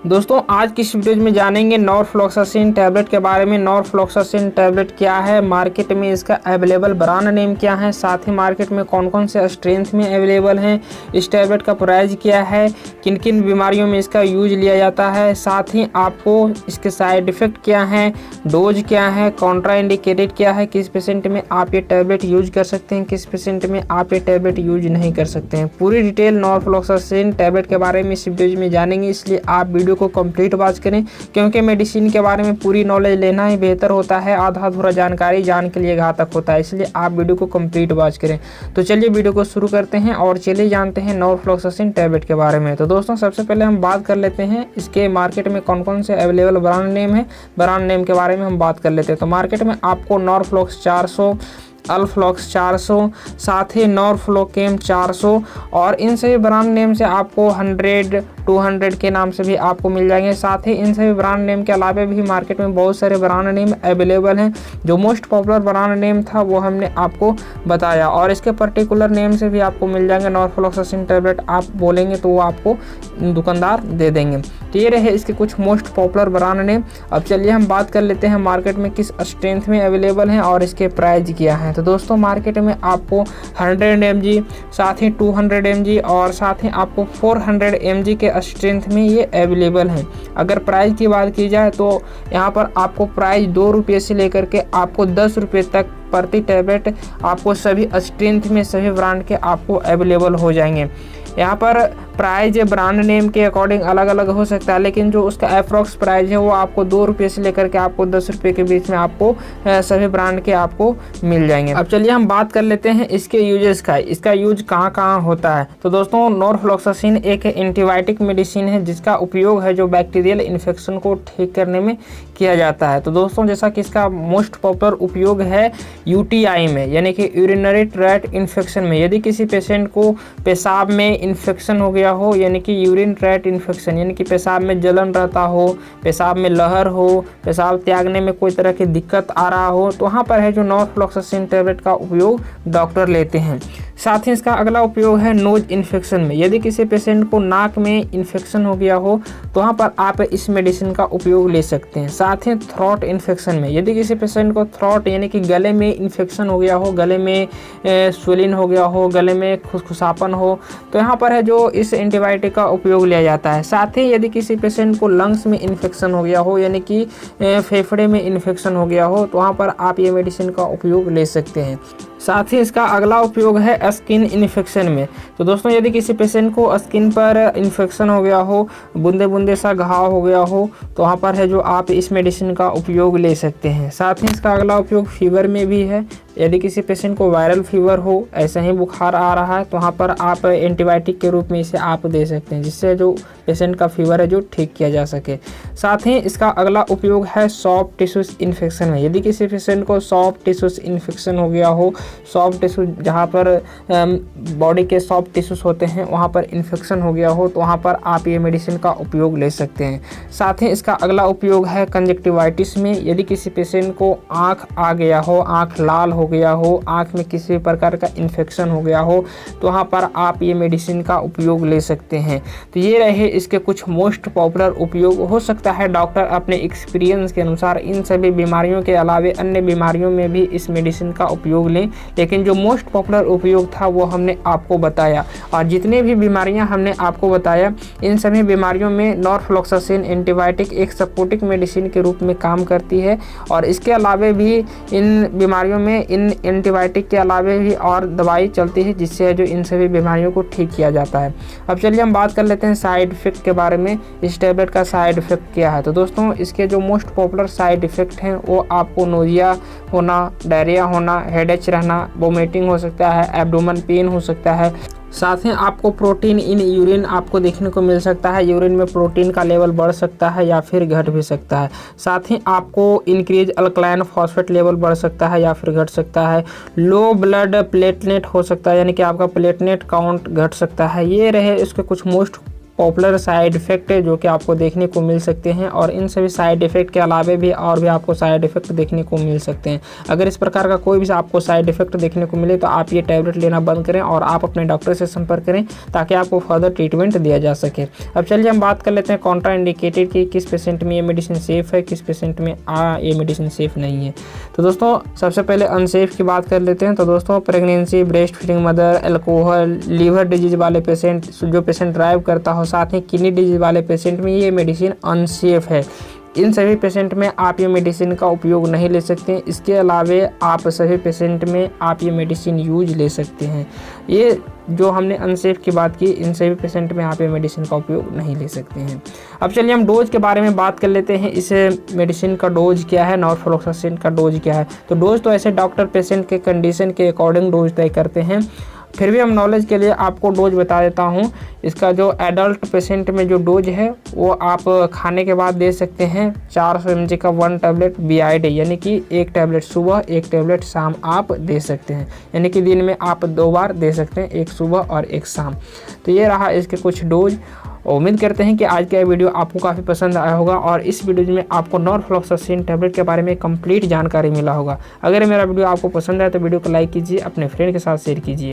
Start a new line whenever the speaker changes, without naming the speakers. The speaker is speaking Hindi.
दोस्तों आज की इस वीडियो में जानेंगे नॉरफ्लॉक्सासिन टैबलेट के बारे में। नॉरफ्लॉक्सासिन टैबलेट क्या है, मार्केट में इसका अवेलेबल ब्रांड नेम क्या है, साथ ही मार्केट में कौन कौन से स्ट्रेंथ में अवेलेबल हैं, इस टैबलेट का प्राइस क्या है, किन किन बीमारियों में इसका यूज लिया जाता है, साथ ही आपको इसके साइड इफ़ेक्ट क्या हैं, डोज क्या है, कॉन्ट्रा इंडिकेटेड क्या है, किस पेशेंट में आप ये टैबलेट यूज कर सकते हैं, किस पेशेंट में आप ये टैबलेट यूज नहीं कर सकते हैं। पूरी डिटेल नॉरफ्लॉक्सासिन टैबलेट के बारे में इस वीडियो में जानेंगे, इसलिए आप वीडियो को कंप्लीट वॉच करें, क्योंकि मेडिसिन के बारे में पूरी नॉलेज लेना ही बेहतर होता है। आधा अधूरा जानकारी जान के लिए घातक होता है, इसलिए आप वीडियो को कंप्लीट वॉच करें। तो चलिए वीडियो को शुरू करते हैं और चलिए जानते हैं नॉरफ्लॉक्सासिन टैबलेट के बारे में। तो दोस्तों सबसे पहले हम बात कर लेते हैं इसके मार्केट में कौन कौन से अवेलेबल ब्रांड नेम है। ब्रांड नेम के बारे में हम बात कर लेते हैं। तो मार्केट में आपको नॉरफ्लॉक्स 400, अल्फ्लॉक्स 400, साथ ही नॉरफ्लोकेम 400 और इन सभी ब्रांड नेम से आपको 100, 200 के नाम से भी आपको मिल जाएंगे। साथ ही इन सभी ब्रांड नेम के अलावा भी मार्केट में बहुत सारे ब्रांड नेम अवेलेबल हैं। जो मोस्ट पॉपुलर ब्रांड नेम था वो हमने आपको बताया और इसके पर्टिकुलर नेम से भी आपको मिल जाएंगे। नॉरफ्लॉक्सासिन टैबलेट आप बोलेंगे तो वो आपको दुकानदार दे देंगे। तो ये रहे इसके कुछ मोस्ट पॉपुलर ब्रांड नेम। अब चलिए हम बात कर लेते हैं मार्केट में किस स्ट्रेंथ में अवेलेबल हैं और इसके प्राइस क्या हैं। तो दोस्तों मार्केट में आपको 100 mg, साथ ही 200 mg और साथ ही आपको 400 mg के स्ट्रेंथ में ये अवेलेबल हैं। अगर प्राइस की बात की जाए तो यहाँ पर आपको प्राइस 2 रुपये से लेकर के आपको 10 रुपये तक प्रति टैबलेट आपको सभी स्ट्रेंथ में सभी ब्रांड के आपको अवेलेबल हो जाएंगे। यहाँ पर प्राइस ब्रांड नेम के अकॉर्डिंग अलग अलग हो सकता है, लेकिन जो उसका अप्रॉक्स प्राइस है वो आपको 2 रुपये से लेकर के आपको 10 रुपये के बीच में आपको सभी ब्रांड के आपको मिल जाएंगे। अब चलिए हम बात कर लेते हैं इसके यूजेस का। इसका यूज कहाँ कहाँ होता है। तो दोस्तों नॉरफ्लॉक्सासिन एक एंटीबायोटिक मेडिसिन है जिसका उपयोग है जो बैक्टीरियल इन्फेक्शन को ठीक करने में किया जाता है। तो दोस्तों जैसा कि इसका मोस्ट पॉपुलर उपयोग है यूटीआई में, यानी कि यूरिनरी ट्रैक्ट इन्फेक्शन में। यदि किसी पेशेंट को पेशाब में इन्फेक्शन हो गया हो, यानी कि यूरिन ट्रैक्ट इन्फेक्शन, यानी कि पेशाब में जलन रहता हो, पेशाब में लहर हो, पेशाब त्यागने में कोई तरह की दिक्कत आ रहा हो, तो वहाँ पर है जो नॉरफ्लॉक्सासिन टैबलेट का उपयोग डॉक्टर लेते हैं। साथ ही इसका अगला उपयोग है नोज इन्फेक्शन में। यदि किसी पेशेंट को नाक में इन्फेक्शन हो गया हो तो वहाँ पर आप इस मेडिसिन का उपयोग ले सकते हैं। साथ ही थ्रोट इन्फेक्शन में, यदि किसी पेशेंट को थ्रोट यानी कि गले में इन्फेक्शन हो गया हो, गले में स्वेलिंग हो गया हो, गले में खुसखुसापन हो, तो यहाँ पर है जो इस एंटीबायोटिक का उपयोग लिया जाता है। साथ ही यदि किसी पेशेंट को लंग्स में इन्फेक्शन हो गया हो, यानी कि फेफड़े में इन्फेक्शन हो गया हो, तो वहाँ पर आप ये मेडिसिन का उपयोग ले सकते हैं। साथ ही इसका अगला उपयोग है स्किन इन्फेक्शन में। तो दोस्तों यदि किसी पेशेंट को स्किन पर इन्फेक्शन हो गया हो, बूंदे बूंदे सा घाव हो गया हो, तो वहाँ पर है जो आप इस मेडिसिन का उपयोग ले सकते हैं। साथ ही इसका अगला उपयोग फीवर में भी है। यदि किसी पेशेंट को वायरल फीवर हो, ऐसे ही बुखार आ रहा है, तो वहाँ पर आप एंटीबायोटिक के रूप में इसे आप दे सकते हैं, जिससे जो पेशेंट का फीवर है जो ठीक किया जा सके। साथ ही इसका अगला उपयोग है सॉफ्ट टिश्यूज इन्फेक्शन में। यदि किसी पेशेंट को सॉफ्ट टिश्यूज इन्फेक्शन हो गया हो, सॉफ्ट टिश्यू जहाँ पर बॉडी के सॉफ्ट टिश्यूज होते हैं वहाँ पर इन्फेक्शन हो गया हो, तो वहाँ पर आप ये मेडिसिन का उपयोग ले सकते हैं। साथ ही इसका अगला उपयोग है कंजक्टिवाइटिस में। यदि किसी पेशेंट को आँख आ गया हो, आँख लाल हो गया हो, आँख में किसी प्रकार का इन्फेक्शन हो गया हो, तो वहाँ पर आप ये मेडिसिन का उपयोग ले सकते हैं। तो ये रहे इसके कुछ मोस्ट पॉपुलर उपयोग। हो सकता है डॉक्टर अपने एक्सपीरियंस के अनुसार इन सभी बीमारियों के अलावे अन्य बीमारियों में भी इस मेडिसिन का उपयोग लें, लेकिन जो मोस्ट पॉपुलर उपयोग था वो हमने आपको बताया। और जितने भी बीमारियां हमने आपको बताया, इन सभी बीमारियों में नॉरफ्लॉक्सासिन एंटीबायोटिक एक सपोर्टिव मेडिसिन के रूप में काम करती है। और इसके अलावे भी इन बीमारियों में इन एंटीबायोटिक के अलावे भी और दवाई चलती है, जिससे जो इन सभी बीमारियों को ठीक किया जाता है। अब चलिए हम बात कर लेते हैं साइड इफेक्ट के बारे में। इस टैबलेट का साइड इफेक्ट क्या है। तो दोस्तों इसके जो मोस्ट पॉपुलर साइड इफेक्ट हैं वो आपको नोजिया होना, डायरिया होना, हेडेक रहना, वोमिटिंग हो सकता है, एब्डोमेन पेन हो सकता है। साथ ही आपको प्रोटीन इन यूरिन आपको देखने को मिल सकता है। यूरिन में प्रोटीन का लेवल बढ़ सकता है या फिर घट भी सकता है। साथ ही आपको इंक्रीज अल्कलाइन फॉस्फेट लेवल बढ़ सकता है या फिर घट सकता है। लो ब्लड प्लेटलेट हो सकता है, यानी कि आपका प्लेटलेट काउंट घट सकता है। ये रहे इसके कुछ मोस्ट पॉपुलर साइड इफ़ेक्ट है जो कि आपको देखने को मिल सकते हैं, और इन सभी साइड इफ़ेक्ट के अलावा भी और भी आपको साइड इफ़ेक्ट देखने को मिल सकते हैं। अगर इस प्रकार का कोई भी आपको साइड इफ़ेक्ट देखने को मिले तो आप ये टैबलेट लेना बंद करें और आप अपने डॉक्टर से संपर्क करें ताकि आपको फर्दर ट्रीटमेंट दिया जा सके। अब चलिए हम बात कर लेते हैं कॉन्ट्रा इंडिकेटेड की, किस पेशेंट में ये मेडिसिन सेफ़ है, किस पेशेंट में ये मेडिसिन सेफ़ नहीं है। तो दोस्तों सबसे पहले अनसेफ की बात कर लेते हैं। तो दोस्तों pregnancy, breastfeeding mother, alcohol, liver disease वाले पेशेंट, जो पेशेंट ड्राइव करता हो, साथ ही किडनी डिजीज वाले पेशेंट में ये मेडिसिन अनसेफ है। इन सभी पेशेंट में आप ये मेडिसिन का उपयोग नहीं ले सकते। इसके अलावे आप सभी पेशेंट में आप ये मेडिसिन यूज ले सकते हैं। ये जो हमने अनसेफ की बात की, इन सभी पेशेंट में आप ये मेडिसिन का उपयोग नहीं ले सकते हैं। अब चलिए हम डोज के बारे में बात कर लेते हैं। इस मेडिसिन का डोज क्या है, नॉरफ्लोक्सासिन का डोज क्या है। तो डोज तो ऐसे डॉक्टर पेशेंट के कंडीशन के अकॉर्डिंग डोज तय करते हैं, फिर भी हम नॉलेज के लिए आपको डोज बता देता हूँ। इसका जो एडल्ट पेशेंट में जो डोज है वो आप खाने के बाद दे सकते हैं 400 mg का 1 टैबलेट BID, यानी कि 1 टैबलेट सुबह 1 टैबलेट शाम आप दे सकते हैं, यानी कि दिन में आप 2 बार दे सकते हैं, एक सुबह और एक शाम। तो ये रहा इसके कुछ डोज। उम्मीद करते हैं कि आज का वीडियो आपको काफ़ी पसंद आया होगा और इस वीडियो में आपको नॉरफ्लोक्सासिन टैबलेट के बारे में कंप्लीट जानकारी मिला होगा। अगर मेरा वीडियो आपको पसंद आए तो वीडियो को लाइक कीजिए, अपने फ्रेंड के साथ शेयर कीजिए।